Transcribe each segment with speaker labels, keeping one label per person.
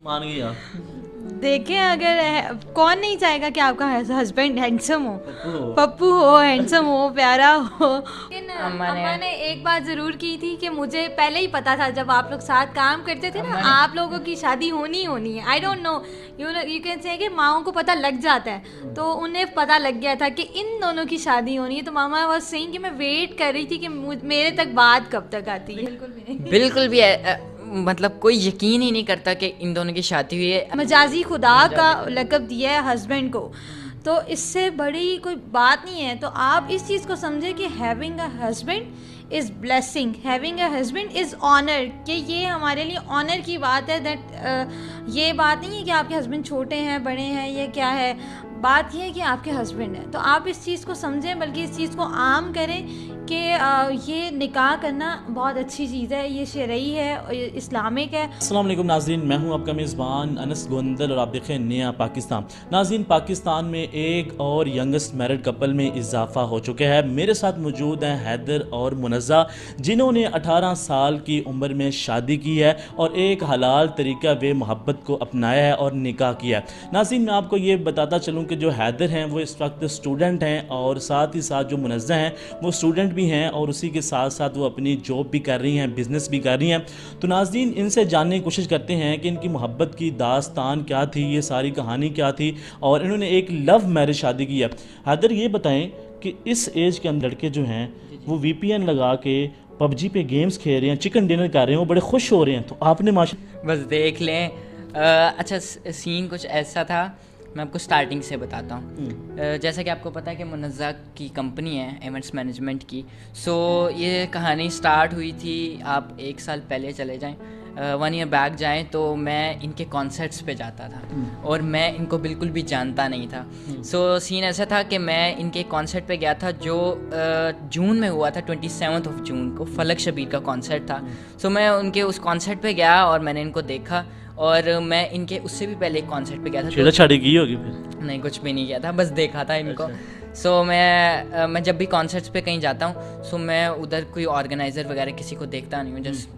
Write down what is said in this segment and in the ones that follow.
Speaker 1: मान गया।
Speaker 2: देखें, अगर कौन नहीं चाहेगा कि आपका हस्बैंड हैंडसम हो,
Speaker 1: पप्पू।
Speaker 2: पप्पू हो, हैंडसम हो, प्यारा हो। लेकिन
Speaker 3: अम्मा ने-
Speaker 2: अम्मा ने एक बात ज़रूर की थी कि मुझे पहले ही पता था, जब आप लोग साथ काम करते थे ना,
Speaker 3: अम्मा ने-
Speaker 2: आप लोगों की शादी होनी ही होनी है। I don't know, you can say कि माओं को पता लग जाता है, तो उन्हें पता लग गया था कि इन दोनों की शादी होनी है। तो मामा वाज सेइंग कि मैं वेट कर रही थी कि मेरे तक बात कब तक आती है। बिल्कुल भी नहीं।
Speaker 3: बिल्कुल भी मतलब कोई यकीन ही नहीं करता कि इन दोनों की शादी हुई है।
Speaker 2: मजाजी खुदा का लक़ब दिया है हस्बैंड को, तो इससे बड़ी कोई बात नहीं है। तो आप इस चीज़ को समझे कि having a husband is blessing, having a husband is honour, कि ये हमारे लिए ऑनर की बात है। दैट ये बात नहीं है कि आपके हस्बैंड छोटे हैं, बड़े हैं, ये क्या है। बात ये है कि आपके हस्बैंड हैं, तो आप इस चीज़ को समझें, बल्कि इस चीज़ को आम करें कि ये निकाह करना बहुत अच्छी चीज़ है, ये शरई है, इस्लामिक है।
Speaker 1: अस्सलाम वालेकुम नाज़रीन, मैं हूं आपका मेज़बान अनस गोंदल और आप देखें नया पाकिस्तान। नाज़रीन, पाकिस्तान में एक और यंगेस्ट मैरिड कपल में इजाफा हो चुका है। मेरे साथ मौजूद हैं हैदर और मुनज़्ज़ा, जिन्होंने 18 साल की उम्र में शादी की है और एक हलाल तरीका वे मोहब्बत को अपनाया है और निकाह किया है। नाज़रीन, मैं आपको ये बताता चलूँ कि जो हैदर हैं वो इस वक्त स्टूडेंट हैं और साथ ही साथ जो मुनज़्ज़ा हैं वो स्टूडेंट भी हैं और उसी के साथ साथ वो अपनी जॉब भी कर रही हैं, बिज़नेस भी कर रही हैं। तो नाज़रीन, इनसे जानने की कोशिश करते हैं कि इनकी मोहब्बत की दास्तान क्या थी, ये सारी कहानी क्या थी और इन्होंने एक लव मैरिज शादी की है। हैदर, ये बताएं कि इस एज के अंदर लड़के जो हैं वो VPN लगा के PUBG पे गेम्स खेल रहे हैं, चिकन डिनर कर रहे हैं, वो बड़े खुश हो रहे हैं, तो आपने माशा
Speaker 3: बस देख लें। अच्छा, सीन कुछ ऐसा था, मैं आपको स्टार्टिंग से बताता हूँ। जैसा कि आपको पता है कि मुनज़्ज़ा की कंपनी है इवेंट्स मैनेजमेंट की। सो ये कहानी स्टार्ट हुई थी, आप 1 साल पहले चले जाएं, 1 ईयर बैक जाएं, तो मैं इनके कॉन्सर्ट्स पे जाता था और मैं इनको बिल्कुल भी जानता नहीं था। सो सीन ऐसा था कि मैं इनके कॉन्सर्ट पे गया था जो जून में हुआ था, 27 जून को फलक शबीर का कॉन्सर्ट था। सो मैं उनके उस कॉन्सर्ट पे गया और मैंने इनको देखा, और मैं इनके उससे भी पहले एक कॉन्सर्ट पे गया था।
Speaker 1: छेड़ा-छाड़ी की होगी फिर?
Speaker 3: नहीं, कुछ भी नहीं किया था, बस देखा था इनको। सो मैं जब भी कॉन्सर्ट्स पे कहीं जाता हूँ, सो मैं उधर कोई ऑर्गेनाइज़र वगैरह किसी को देखता नहीं हूँ, जस्ट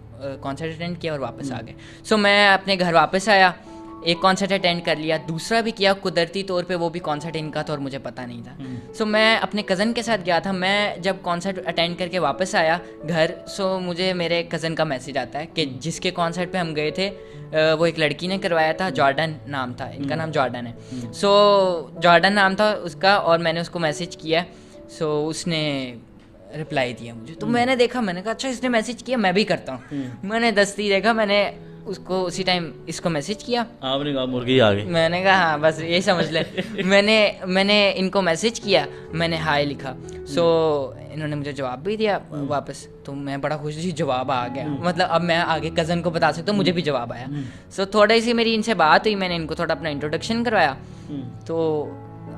Speaker 3: कॉन्सर्ट अटेंड किया और वापस आ गए। सो मैं अपने घर वापस आया, एक कॉन्सर्ट अटेंड कर लिया, दूसरा भी किया, कुदरती तौर पे वो भी कॉन्सर्ट इनका था और मुझे पता नहीं था। सो मैं अपने कज़न के साथ गया था। मैं जब कॉन्सर्ट अटेंड करके वापस आया घर, सो मुझे मेरे कज़न का मैसेज आता है कि जिसके कॉन्सर्ट पे हम गए थे वो एक लड़की ने करवाया था, जॉर्डन नाम था, इनका नाम जॉर्डन है। सो जॉर्डन नाम था उसका, और मैंने उसको मैसेज किया। सो उसने रिप्लाई दिया मुझे, तो मैंने देखा, मैंने कहा अच्छा इसने मैसेज किया, मैं भी करता हूँ। मैंने दस्ती देखा, मैंने उसको उसी टाइम इसको मैसेज किया।
Speaker 1: आपने कहा मुर्गी आ गई?
Speaker 3: मैंने कहा हाँ, बस यही समझ ले। मैंने इनको मैसेज किया, मैंने हाय लिखा। सो इन्होंने मुझे जवाब भी दिया वापस, तो मैं बड़ा खुश थी, जवाब आ गया। मतलब अब मैं आगे कज़न को बता सकता हूँ, मुझे भी जवाब आया। सो थोड़ी सी मेरी इनसे बात हुई, मैंने इनको थोड़ा अपना इंट्रोडक्शन करवाया, तो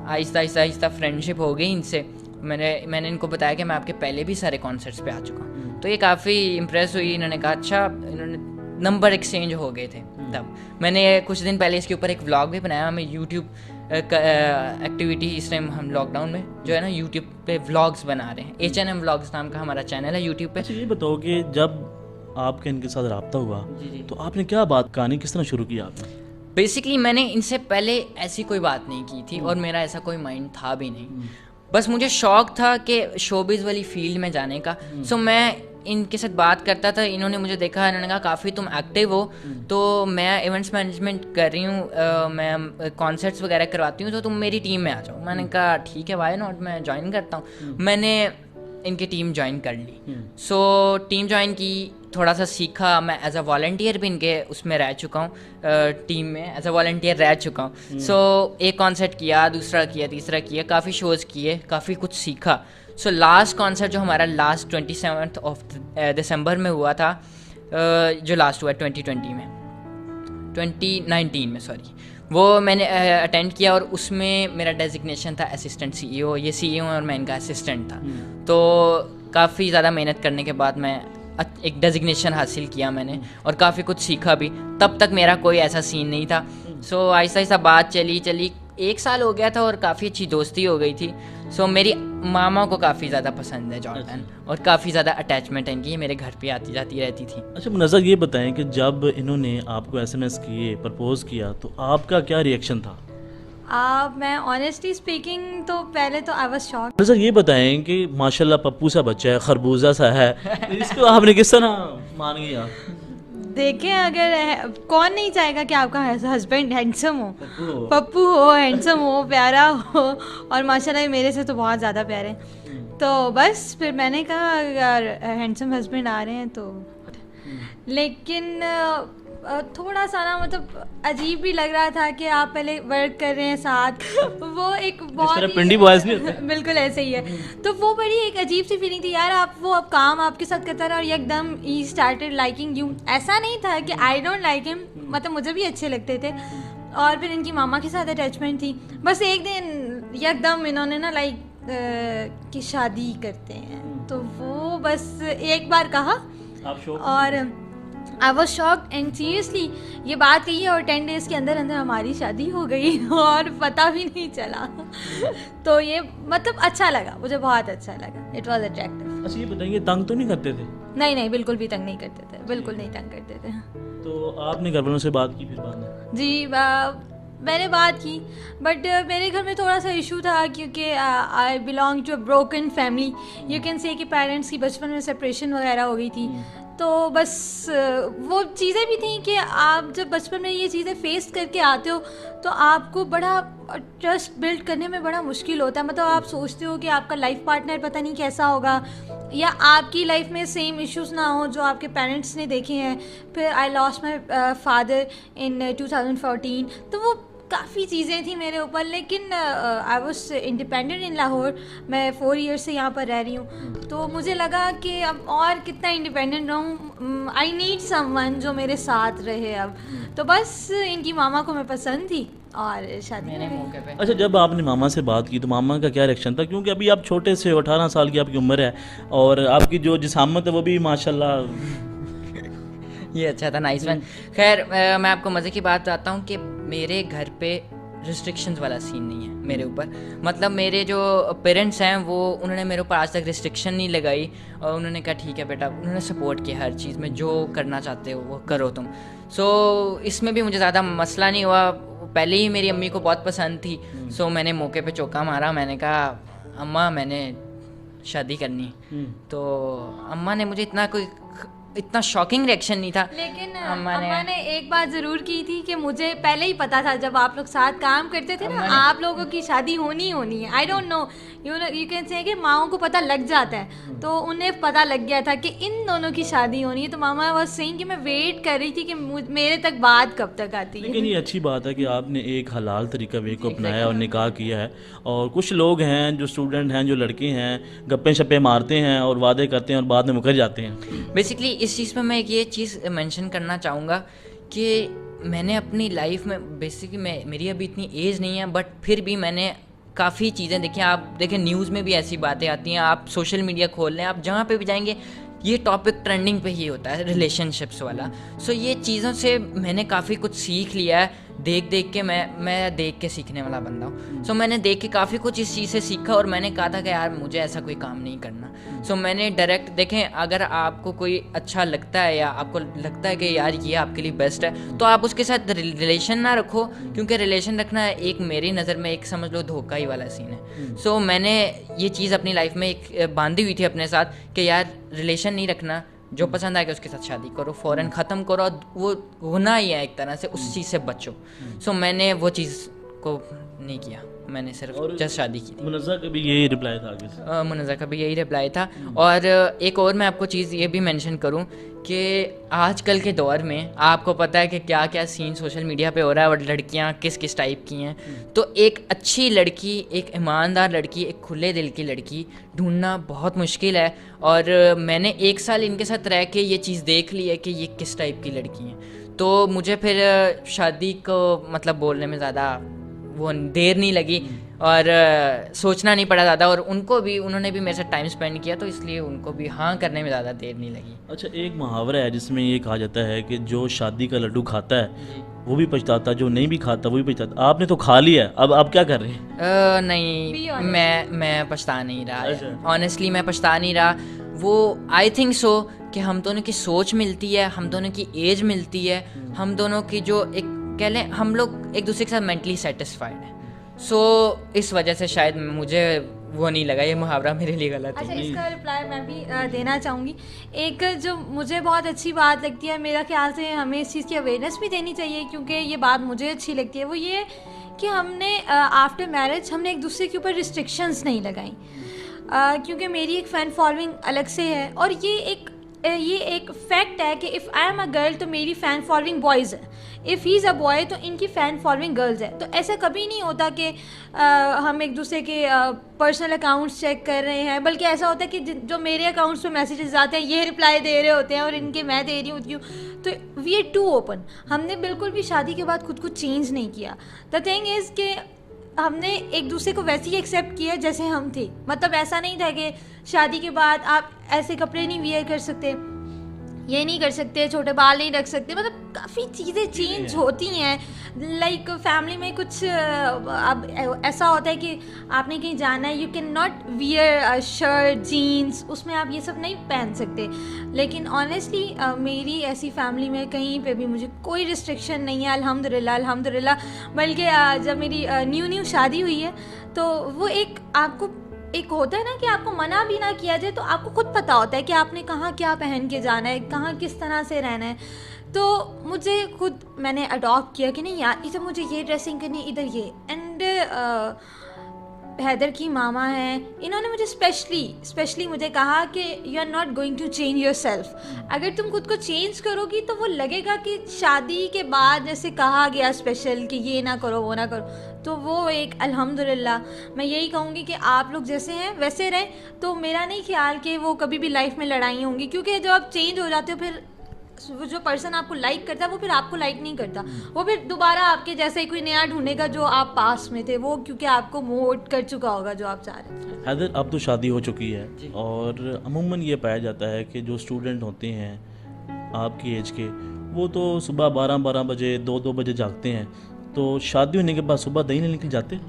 Speaker 3: आहिस्ता आहिस्ता आहिस्ता फ्रेंडशिप हो गई इनसे। मैंने इनको बताया कि मैं आपके पहले भी सारे कॉन्सर्ट्स पे आ चुका हूँ, तो ये काफ़ी इम्प्रेस हुई। इन्होंने कहा अच्छा, इन्होंने नंबर एक्सचेंज हो गए थे तब। मैंने कुछ दिन पहले इसके ऊपर एक व्लॉग भी बनाया। हमें यूट्यूब एक्टिविटी इस टाइम हम लॉकडाउन में जो है ना यूट्यूब पे व्लॉग्स बना रहे हैं। H&M व्लॉग्स नाम का हमारा चैनल है यूट्यूब पे।
Speaker 1: अच्छा, ये बताओ कि जब आपके इनके साथ रब्ता हुआ
Speaker 3: जी।
Speaker 1: तो आपने क्या बात, कहानी किस तरह शुरू की आपने?
Speaker 3: बेसिकली मैंने इनसे पहले ऐसी कोई बात नहीं की थी और मेरा ऐसा कोई माइंड था भी नहीं। बस मुझे शौक था कि शोबिज़ वाली फील्ड में जाने का। सो मैं इनके साथ बात करता था, इन्होंने मुझे देखा, इन्होंने कहा काफ़ी तुम एक्टिव हो, तो मैं इवेंट्स मैनेजमेंट कर रही हूँ, मैं कॉन्सर्ट्स वगैरह करवाती हूँ, तो तुम मेरी टीम में आ जाओ। मैंने कहा ठीक है, वाई नॉट, मैं ज्वाइन करता हूँ। मैंने इनकी टीम ज्वाइन कर ली। सो टीम ज्वाइन की, थोड़ा सा सीखा। मैं एज अ वॉलंटियर भी इनके उसमें रह चुका हूँ, टीम में एज अ वॉलंटियर रह चुका हूँ। सो एक कॉन्सर्ट किया, दूसरा किया, तीसरा किया, काफ़ी शोज़ किए, काफ़ी कुछ सीखा। सो लास्ट कॉन्सर्ट जो हमारा लास्ट 27 दिसंबर में हुआ था, जो लास्ट हुआ 2019 में सॉरी, वो मैंने अटेंड किया और उसमें मेरा डेजिग्नेशन था असिस्टेंट CEO। ये CEO और मैं इनका असिस्टेंट था। तो काफ़ी ज़्यादा मेहनत करने के बाद मैं एक डेजिग्नेशन हासिल किया मैंने, और काफ़ी कुछ सीखा भी। तब तक मेरा कोई ऐसा सीन नहीं था। सो आहिस्ता आहिस्ता बात चली, 1 साल हो गया था और काफ़ी अच्छी दोस्ती हो गई थी। सो मेरी मामा को काफ़ी ज़्यादा पसंद है जॉर्डन और काफ़ी ज़्यादा अटैचमेंट है इनकी, ये मेरे घर पे आती जाती रहती थी।
Speaker 1: अच्छा मुनज़्ज़ा, ये बताएं कि जब इन्होंने आपको एसएमएस किए, प्रपोज किया, तो आपका क्या रिएक्शन था?
Speaker 2: मैं ऑनेस्टली स्पीकिंग तो पहले तो आई वाज शॉक्ड।
Speaker 1: मुनज़्ज़ा ये बताएं कि माशाल्लाह पप्पू सा बच्चा है, खरबूजा सा है, तो इसको आपने किस तरह मान गया?
Speaker 2: देखें, अगर कौन नहीं चाहेगा कि आपका हस्बैंड हैंडसम हो, पप्पू हो, हैंडसम हो, प्यारा हो, और माशाल्लाह मेरे से तो बहुत ज़्यादा प्यारे हैं। तो बस फिर मैंने कहा अगर हैंडसम हस्बैंड आ रहे हैं तो, लेकिन थोड़ा सा ना मतलब अजीब भी लग रहा था कि आप पहले वर्क कर रहे हैं साथ, वो एक बहुत
Speaker 1: पिंडी बॉयज नहीं होते?
Speaker 2: बिल्कुल ऐसे ही है। तो वो बड़ी एक अजीब सी फीलिंग थी यार, आप वो अब काम आपके साथ करता रहा और एकदम ही स्टार्टेड लाइकिंग यू। ऐसा नहीं था कि आई डोंट लाइक हिम, मतलब मुझे भी अच्छे लगते थे, और फिर इनकी मामा के साथ अटैचमेंट थी। बस एक दिन एकदम इन्होंने ना लाइक कि शादी करते हैं, तो वो बस एक बार कहा और I was shocked and seriously ये बात कही है, और 10 डेज़ के अंदर अंदर हमारी शादी हो गई और पता भी नहीं चला। तो ये मतलब अच्छा लगा, मुझे बहुत अच्छा लगा, इट वॉज अट्रैक्टिव।
Speaker 1: अच्छा ये बताइए, तंग तो नहीं करते थे?
Speaker 2: नहीं नहीं, बिल्कुल भी तंग नहीं करते थे, बिल्कुल नहीं तंग करते थे।
Speaker 1: तो आपने घर वालों से बात की फिर बाद में?
Speaker 2: जी मैंने बात की, बट मेरे घर में थोड़ा सा इशू था क्योंकि I belong to a broken family. You can say कि पेरेंट्स की बचपन में सेपरेशन वगैरह हो गई थी, तो बस वो चीज़ें भी थी कि आप जब बचपन में ये चीज़ें फेस करके आते हो तो आपको बड़ा ट्रस्ट बिल्ड करने में बड़ा मुश्किल होता है। मतलब आप सोचते हो कि आपका लाइफ पार्टनर पता नहीं कैसा होगा, या आपकी लाइफ में सेम इश्यूज़ ना हो जो आपके पेरेंट्स ने देखे हैं। फिर I lost my father in 2014, तो वो काफ़ी चीज़ें थी मेरे ऊपर, लेकिन I was independent in Lahore. मैं 4 ईयर्स से यहाँ पर रह रही हूँ, तो मुझे लगा कि अब और कितना इंडिपेंडेंट रहूँ, आई नीड समवन जो मेरे साथ रहे अब। तो बस इनकी मामा को मैं पसंद थी और शादी
Speaker 3: मैंने मौके पे।
Speaker 1: अच्छा जब आपने मामा से बात की तो मामा का क्या रिएक्शन था? क्योंकि अभी आप छोटे से 18 साल की आपकी उम्र है और आपकी जो जिसामत है वो भी माशाल्लाह।
Speaker 3: ये अच्छा था, नाइस वन। खैर मैं आपको मज़े की बात बताता हूँ कि मेरे घर पे रिस्ट्रिक्शंस वाला सीन नहीं है मेरे ऊपर। मतलब मेरे जो पेरेंट्स हैं वो उन्होंने मेरे ऊपर आज तक रिस्ट्रिक्शन नहीं लगाई, और उन्होंने कहा ठीक है बेटा, उन्होंने सपोर्ट किया हर चीज़ में, जो करना चाहते हो वो करो तुम। सो इसमें भी मुझे ज़्यादा मसला नहीं हुआ। पहले ही मेरी अम्मी को बहुत पसंद थी, सो मैंने मौके पे चौका मारा, मैंने कहा अम्मा मैंने शादी करनी। तो अम्मा ने मुझे इतना शॉकिंग रिएक्शन नहीं था,
Speaker 2: लेकिन अम्मा ने एक बात ज़रूर की थी कि मुझे पहले ही पता था, जब आप लोग साथ काम करते थे ना, आप लोगों की शादी होनी है। I don't know, you can say कि माओं को पता लग जाता है, तो उन्हें पता लग गया था कि इन दोनों की शादी होनी है। तो मामा वाज सेइंग कि मैं वेट कर रही थी कि मेरे तक बात कब तक आती है।
Speaker 1: लेकिन ये अच्छी बात है कि आपने एक हलाल तरीका वे को अपनाया और निकाह किया है। और कुछ लोग हैं जो स्टूडेंट हैं, जो लड़के हैं, गप्पे शप्पे मारते हैं और वादे करते हैं और बाद में मुकर जाते हैं।
Speaker 3: बेसिकली इस चीज़ में मैं एक ये चीज़ मेंशन करना चाहूँगा कि मैंने अपनी लाइफ में बेसिकली मेरी अभी इतनी एज नहीं है, बट फिर भी मैंने काफ़ी चीज़ें देखी। आप देखें न्यूज़ में भी ऐसी बातें आती हैं, आप सोशल मीडिया खोल लें, आप जहाँ पे भी जाएंगे ये टॉपिक ट्रेंडिंग पे ही होता है, रिलेशनशिप्स वाला। सो ये चीज़ों से मैंने काफ़ी कुछ सीख लिया है, देख के मैं देख के सीखने वाला बंदा हूँ। सो मैंने देख के काफ़ी कुछ इस चीज़ से सीखा, और मैंने कहा था कि यार मुझे ऐसा कोई काम नहीं करना। सो मैंने डायरेक्ट देखें, अगर आपको कोई अच्छा लगता है या आपको लगता है कि यार ये आपके लिए बेस्ट है, तो आप उसके साथ रिलेशन ना रखो, क्योंकि रिलेशन रखना एक मेरी नज़र में एक समझ लो धोखा ही वाला सीन है। सो मैंने ये चीज़ अपनी लाइफ में एक बांधी हुई थी अपने साथ कि यार रिलेशन नहीं रखना, जो पसंद आएगा उसके साथ शादी करो, फ़ौरन ख़त्म करो, वो होना ही है एक तरह से, उस चीज़ से बचो। सो मैंने वो चीज़ को नहीं किया, मैंने सिर्फ जस्ट शादी की थी।
Speaker 1: मुनज़्ज़ा का भी यही रिप्लाई था आगे से?
Speaker 3: मुनज़्ज़ा का भी यही रिप्लाई था। और एक और मैं आपको चीज़ ये भी मेंशन करूं कि आजकल के दौर में आपको पता है कि क्या क्या सीन सोशल मीडिया पे हो रहा है और लड़कियां किस किस टाइप की हैं। तो एक अच्छी लड़की, एक ईमानदार लड़की, एक खुले दिल की लड़की ढूंढना बहुत मुश्किल है। और मैंने 1 साल इनके साथ रह के ये चीज़ देख ली है कि ये किस टाइप की लड़की हैं। तो मुझे फिर शादी को मतलब बोलने में ज़्यादा वो देर नहीं लगी और सोचना नहीं पड़ा ज़्यादा, और उन्होंने भी मेरे साथ टाइम स्पेंड किया, तो इसलिए उनको भी हाँ करने में ज़्यादा देर नहीं लगी।
Speaker 1: अच्छा एक मुहावरा है जिसमें ये कहा जाता है कि जो शादी का लड्डू खाता है वो भी पछताता, जो नहीं भी खाता वो भी पछताता। आपने तो खा लिया, अब आप क्या कर रहे हैं?
Speaker 3: नहीं, मैं पछता नहीं रहा,
Speaker 1: अच्छा।
Speaker 3: ऑनेस्टली मैं पछता नहीं रहा। वो आई थिंक सो कि हम दोनों की सोच मिलती है, हम दोनों की एज मिलती है, हम दोनों की जो एक कह लें हम लोग एक दूसरे के साथ मेंटली सेटिस्फाइड हैं। सो इस वजह से शायद मुझे वो नहीं लगा, ये मुहावरा मेरे लिए गलत है।
Speaker 2: अच्छा, इसका रिप्लाई मैं भी देना चाहूँगी। एक जो मुझे बहुत अच्छी बात लगती है, मेरा ख्याल से हमें इस चीज़ की अवेयरनेस भी देनी चाहिए, क्योंकि ये बात मुझे अच्छी लगती है, वो ये कि हमने आफ्टर मैरिज हमने एक दूसरे के ऊपर रिस्ट्रिक्शंस नहीं लगाई। क्योंकि मेरी एक फ़ैन फॉलोइंग अलग से है, और ये एक फैक्ट है कि if I am a girl तो मेरी फ़ैन फॉलोइंग बॉयज़ है, if he is a boy तो इनकी फ़ैन फॉलोइंग गर्ल्स है। तो ऐसा कभी नहीं होता कि हम एक दूसरे के पर्सनल अकाउंट्स चेक कर रहे हैं, बल्कि ऐसा होता है कि जो मेरे अकाउंट्स पे मैसेजेस आते हैं ये रिप्लाई दे रहे होते हैं और इनके मैं दे रही होती हूँ। तो वी आर टू ओपन। हमने बिल्कुल भी शादी के बाद खुद को चेंज नहीं किया। द थिंग इज़ कि हमने एक दूसरे को वैसे ही एक्सेप्ट किया जैसे हम थे। मतलब ऐसा नहीं था कि शादी के बाद आप ऐसे कपड़े नहीं वियर कर सकते, ये नहीं कर सकते, छोटे बाल नहीं रख सकते, मतलब काफ़ी चीज़ें चेंज होती हैं। लाइक फैमिली में कुछ अब ऐसा होता है कि आपने कहीं जाना है, you can not wear shirt jeans, उसमें आप ये सब नहीं पहन सकते। लेकिन ऑनेस्टली मेरी ऐसी फैमिली में कहीं पे भी मुझे कोई रिस्ट्रिक्शन नहीं है, अल्हम्दुलिल्लाह अल्हम्दुलिल्लाह। बल्कि जब मेरी न्यू शादी हुई है तो वो एक आपको एक होता है ना कि आपको मना भी ना किया जाए तो आपको खुद पता होता है कि आपने कहाँ क्या पहन के जाना है, कहाँ किस तरह से रहना है। तो मुझे खुद मैंने अडॉप्ट किया कि नहीं यार, इधर मुझे ये ड्रेसिंग करनी है, इधर ये। एंड हैदर की मामा हैं, इन्होंने मुझे स्पेशली मुझे कहा कि you are not going to change yourself. अगर तुम खुद को चेंज करोगी तो वो लगेगा कि शादी के बाद जैसे कहा गया स्पेशल कि ये ना करो वो ना करो, तो वो एक अल्हम्दुलिल्लाह मैं यही कहूँगी कि आप लोग जैसे हैं वैसे रहें। तो मेरा नहीं ख्याल कि वो कभी भी लाइफ में लड़ाई होंगी, क्योंकि जब आप चेंज हो जाते हो फिर वो जो पर्सन आपको लाइक करता है वो फिर आपको लाइक नहीं करता, वो फिर दोबारा आपके जैसा ही कोई नया ढूंढेगा जो आप पास में थे, वो क्योंकि आपको मोट कर चुका होगा जो आप चाह रहे थे।
Speaker 1: हैदर, अब तो शादी हो चुकी है और अमूमन ये पाया जाता है कि जो स्टूडेंट होते हैं आपकी एज के, वो तो सुबह 12 बजे 2 बजे जागते हैं, तो शादी होने के बाद सुबह दही नहीं निकल जाते?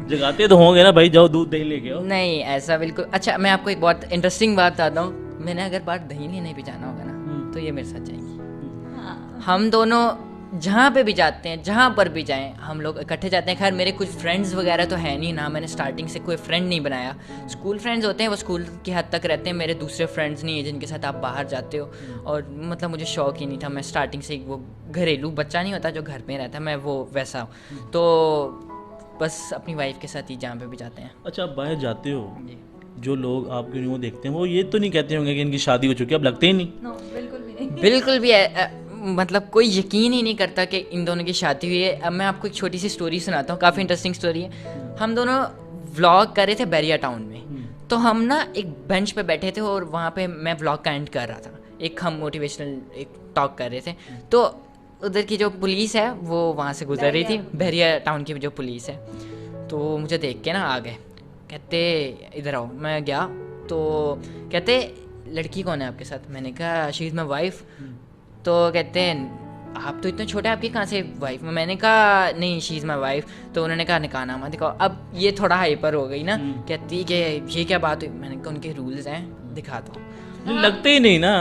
Speaker 1: जगाते तो होंगे ना भाई, जाओ दूध दही लेके आओ।
Speaker 3: नहीं, ऐसा बिल्कुल। अच्छा, मैं आपको एक बहुत इंटरेस्टिंग बात बताता हूँ। मैंने अगर बार दही लेने भी जाना होगा ना तो ये मेरे साथ जाएंगी। हम दोनों जहाँ पे भी जाते हैं, जहाँ पर भी जाएं, हम लोग इकट्ठे जाते हैं। खैर मेरे कुछ फ्रेंड्स वगैरह तो है नहीं ना, मैंने स्टार्टिंग से कोई फ्रेंड नहीं बनाया। स्कूल फ्रेंड्स होते हैं वो स्कूल की हद तक रहते हैं, मेरे दूसरे फ्रेंड्स नहीं है जिनके साथ आप बाहर जाते हो। और मतलब मुझे शौक ही नहीं था, मैं स्टार्टिंग से वो घरेलू बच्चा नहीं होता जो घर में रहता है, मैं वो वैसा हूँ। तो बस अपनी वाइफ के साथ ही जहाँ पे भी जाते हैं।
Speaker 1: अच्छा, आप बाहर जाते हो, जो लोग आपके न्यू देखते हैं वो ये तो नहीं कहते होंगे कि इनकी शादी हो चुकी है? अब लगते ही नहीं।
Speaker 2: नो, बिल्कुल भी नहीं।
Speaker 3: बिल्कुल भी मतलब कोई यकीन ही नहीं करता कि इन दोनों की शादी हुई है। अब मैं आपको एक छोटी सी स्टोरी सुनाता हूँ, काफ़ी इंटरेस्टिंग स्टोरी है। हम दोनों व्लॉग कर रहे थे बैरिया टाउन में, तो हम ना एक बेंच पे बैठे थे और वहाँ पे मैं व्लॉग का एंड कर रहा था, एक हम मोटिवेशनल एक टॉक कर रहे थे। तो उधर की जो पुलिस है वो वहाँ से गुजर रही थी, बैरिया टाउन की जो पुलिस है। तो मुझे देख के ना आ गए, कहते इधर आओ। मैं गया तो कहते लड़की कौन है आपके साथ? मैंने कहा शी इज़ माई वाइफ। तो कहते हैं आप तो इतने छोटे, आपकी कहाँ से वाइफ? मैंने कहा नहीं, शी इज़ माई वाइफ। तो उन्होंने कहा निकाहनामा दिखाओ। अब ये थोड़ा हाइपर हो गई ना, कहती कि ये क्या बात हुई? मैंने कहा उनके रूल्स हैं, दिखा दो।
Speaker 1: लगते ही नहीं ना,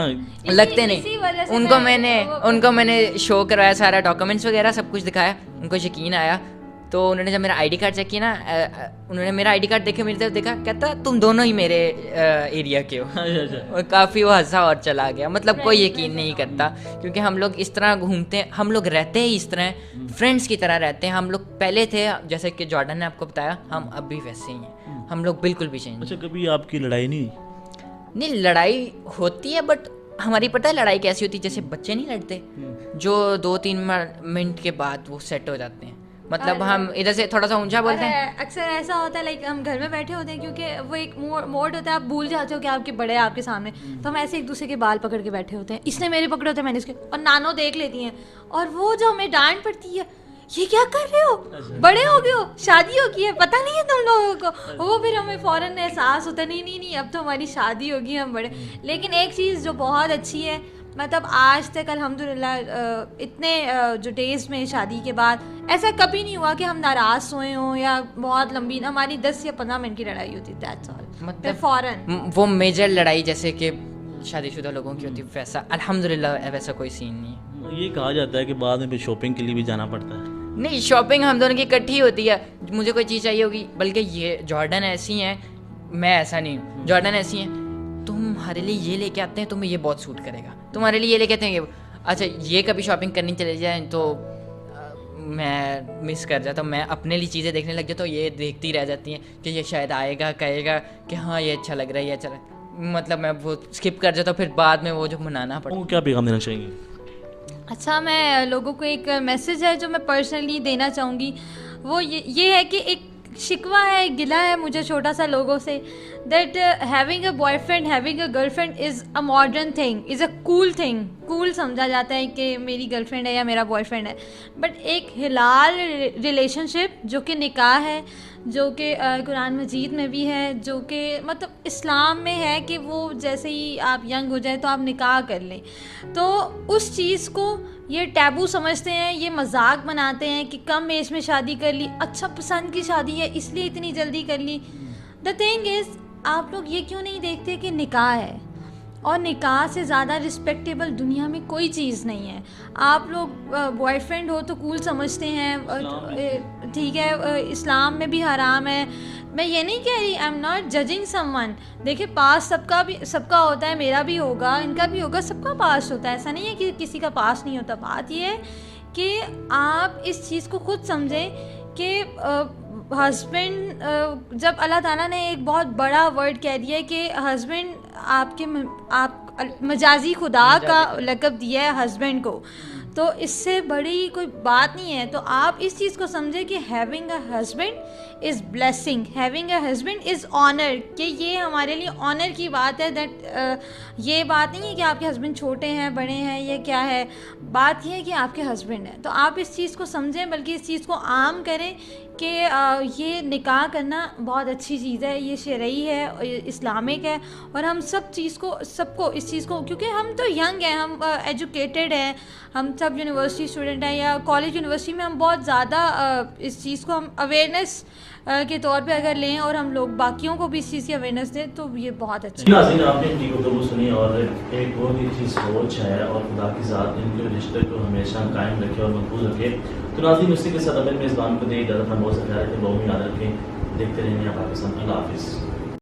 Speaker 3: लगते नहीं। उनको मैंने शो करवाया, सारा डॉक्यूमेंट्स वगैरह सब कुछ दिखाया, उनको यकीन आया। तो उन्होंने जब मेरा आईडी कार्ड चेक किया ना, उन्होंने मेरा आईडी कार्ड देखे, मेरी तरफ देखा, कहता तुम दोनों ही मेरे एरिया के हो। और काफ़ी वो हंसा और चला गया। मतलब कोई यकीन नहीं करता, क्योंकि हम लोग इस तरह घूमते हैं, हम लोग रहते ही इस तरह, फ्रेंड्स की तरह रहते हैं। हम लोग पहले थे, जैसे कि जॉर्डन ने आपको बताया, हम अब भी वैसे ही हैं, हम लोग बिल्कुल भी चेंज।
Speaker 1: अच्छा, कभी आपकी लड़ाई नहीं?
Speaker 3: नहीं, लड़ाई होती है, बट हमारी पता है लड़ाई कैसी होती है? जैसे बच्चे नहीं लड़ते जो 2-3 मिनट के बाद वो सेट हो जाते हैं। मतलब हम इधर से थोड़ा सा ऊंचा बोलते हैं।
Speaker 2: अक्सर ऐसा होता है, लाइक हम घर में बैठे होते हैं, क्योंकि वो एक मोड होता है, आप भूल जाते हो कि आपके बड़े हैं आपके सामने, तो हम ऐसे एक दूसरे के बाल पकड़ के बैठे होते हैं, इसने मेरे पकड़े होते हैं, मैंने इसके, और नानो देख लेती हैं, और वो जो हमें डांट पड़ती है, ये क्या कर रहे हो, बड़े हो गए हो, शादी हो गई है, पता नहीं है तुम लोगों को। वो फिर हमें फ़ौरन एहसास होता है नहीं अब तो हमारी शादी होगी, हम बड़े। लेकिन एक चीज़ जो बहुत अच्छी है, मतलब आज तक अल्हम्दुलिल्लाह इतने जो डेज में शादी के बाद ऐसा कभी नहीं हुआ कि हम नाराज़ सोए हों या बहुत लंबी, हमारी 10 या 15 मिनट की लड़ाई होती, दैट्स ऑल।
Speaker 3: मतलब
Speaker 2: फ़ौरन
Speaker 3: वो मेजर लड़ाई जैसे कि शादीशुदा लोगों की होती, वैसा अल्हम्दुलिल्लाह वैसा कोई सीन नहीं है।
Speaker 1: ये कहा जाता है कि बाद में फिर शॉपिंग के लिए भी जाना पड़ता है।
Speaker 3: नहीं, शॉपिंग हम दोनों की इकट्ठी होती है। मुझे कोई चीज़ चाहिए होगी, बल्कि ये जॉर्डन ऐसी हैं, मैं ऐसा नहीं हूँ, जॉर्डन ऐसी हैं, तुम्हारे लिए ये लेके आते हैं, तुम्हें ये बहुत सूट करेगा, तुम्हारे लिए ये लेके आते हैं ये, अच्छा ये कभी शॉपिंग करनी चले जाए तो मैं मिस कर जाता हूँ, मैं अपने लिए चीज़ें देखने लग जाता हूँ, ये देखती रह जाती हैं कि ये शायद आएगा, कहेगा कि हाँ ये अच्छा लग रहा है, ये अच्छा लग, मतलब मैं वो स्किप कर जाता हूँ, फिर बाद में वो जो मनाना पड़ता।
Speaker 1: वो क्या पैगाम देना चाहेंगे?
Speaker 2: अच्छा, मैं लोगों को एक मैसेज है जो मैं पर्सनली देना चाहूँगी, वो ये है कि एक शिकवा है, गिला है मुझे छोटा सा लोगों से, that having a boyfriend, having a girlfriend is a modern thing, is a cool thing. Cool समझा जाता है कि मेरी गर्लफ्रेंड है या मेरा बॉयफ्रेंड है, बट एक हिलाल रिलेशनशिप जो कि निकाह है, जो कि कुरान मजीद में भी है, जो कि मतलब इस्लाम में है कि वो जैसे ही आप यंग हो जाए तो आप निकाह कर लें, तो उस चीज़ को ये टैबू समझते हैं, ये मजाक बनाते हैं कि कम एज में शादी कर ली, अच्छा पसंद की शादी है इसलिए इतनी जल्दी कर ली। द थिंग इज़, आप लोग ये क्यों नहीं देखते कि निकाह है, और निकाह से ज़्यादा रिस्पेक्टेबल दुनिया में कोई चीज़ नहीं है। आप लोग बॉयफ्रेंड हो तो कूल समझते हैं, ठीक है, इस्लाम में भी हराम है। मैं ये नहीं कह रही, I am not judging someone. देखिए, पास सबका होता है, मेरा भी होगा, इनका भी होगा, सबका पास होता है, ऐसा नहीं है कि किसी का पास नहीं होता। बात ये है कि आप इस चीज़ को खुद समझें कि हस्बैंड, जब अल्लाह ताला ने एक बहुत बड़ा वर्ड कह दिया है कि हस्बैंड आप मजाजी खुदा का लक़ब दिया है हस्बैंड को, तो इससे बड़ी कोई बात नहीं है। तो आप इस चीज़ को समझें कि having a husband is blessing, having a husband is honour, कि ये हमारे लिए ऑनर की बात है। दैट ये बात नहीं है कि आपके हस्बैंड छोटे हैं, बड़े हैं, ये क्या है, बात ये है कि आपके हस्बैंड हैं। तो आप इस चीज़ को समझें, बल्कि इस चीज़ को आम करें कि ये निकाह करना बहुत अच्छी चीज़ है, ये शरई है, इस्लामिक है, और हम सबको इस चीज़ को, क्योंकि हम तो यंग हैं, हम एजुकेटेड हैं, हम सब यूनिवर्सिटी स्टूडेंट हैं या कॉलेज यूनिवर्सिटी में, हम बहुत ज़्यादा इस चीज़ को हम अवेयरनेस के तौर पे अगर लें और हम लोग बाकियों को भी इस चीज़ की अवेयरनेस दें तो ये बहुत अच्छा है।
Speaker 1: नाज़रीन, आपने इनकी गुफ्तगू सुनी और एक बहुत ही अच्छी सोच है, और खुदा के साथ इनके रिश्ते को हमेशा कायम रखे और मजबूत रखे। तो नाज़रीन, उसी के साथ अगर मेज़बान को दे इजाज़त, हम बहुत सा ख्याल रखें, बहुत याद रखें, देखते रहेंगे पाकिस्तान। अल्लाह हाफ़िज़।